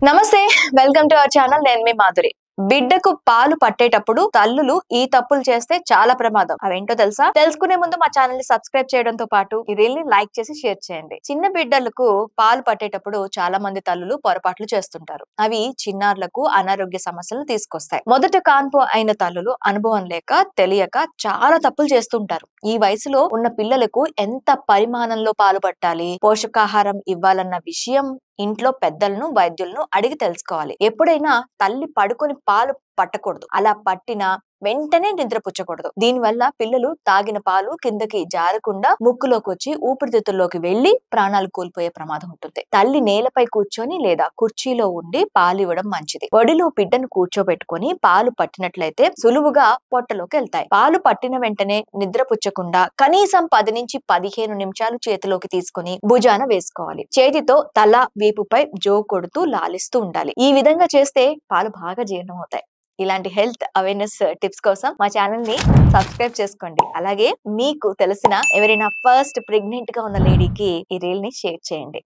నమస్తే, welcome to our channel. నేను మీ మాధురి. బిడ్డకు పాలు పట్టేటప్పుడు తల్లులు ఈ తప్పులు చేస్తే చాలా ప్రమాదం. అవేంటో తెలుసా? తెలుసుకునే ముందు మా ఛానల్ ని సబ్స్క్రైబ్ చేయడంతో పాటు ఈ రీల్ ని లైక్ చేసి షేర్ చేయండి. చిన్న బిడ్డలకు పాలు పట్టేటప్పుడు చాలా మంది తల్లులు పొరపాట్లు చేస్తుంటారు. అవి చిన్నారులకు అనారోగ్య సమస్యలను తీసుకొస్తాయి. మొదట కాన్పు అయిన తల్లులు అనుభవం లేక తెలియక చాలా తప్పులు చేస్తుంటారు. ఈ వయసులో ఉన్న పిల్లలకు ఎంత పరిమాణంలో పాలు పట్టాలి, పోషకాహారం ఇవ్వాలన్న విషయం ఇంట్లో పెద్దలను వైద్యులను అడిగి తెలుసుకోవాలి. ఎప్పుడైనా తల్లి పడుకొని పాలు పట్టకూడదు. అలా పట్టిన వెంటనే నిద్రపుచ్చకూడదు. దీనివల్ల పిల్లలు తాగిన పాలు కిందకి జారకుండా ముక్కులోకి వచ్చి ఊపిరితిత్తుల్లోకి వెళ్లి ప్రాణాలు కోల్పోయే ప్రమాదం ఉంటుంది. తల్లి నేలపై కూర్చొని లేదా కుర్చీలో ఉండి పాలు ఇవ్వడం మంచిది. ఒడిలో బిడ్డను కూర్చోబెట్టుకుని పాలు పట్టినట్లయితే సులువుగా పొట్టలోకి వెళ్తాయి. పాలు పట్టిన వెంటనే నిద్రపుచ్చకుండా కనీసం 10 నుంచి 15 నిమిషాలు చేతిలోకి తీసుకుని భుజాన వేసుకోవాలి. చేతితో తల వీపుపై జో కొడుతూ లాలిస్తూ ఉండాలి. ఈ విధంగా చేస్తే పాలు బాగా జీర్ణం అవుతాయి. ఇలాంటి హెల్త్ అవేర్నెస్ టిప్స్ కోసం మా ఛానల్ ని సబ్స్క్రైబ్ చేసుకోండి. అలాగే మీకు తెలిసిన ఎవరైనా ఫస్ట్ ప్రెగ్నెంట్ గా ఉన్న లేడీకి ఈ రీల్ ని షేర్ చేయండి.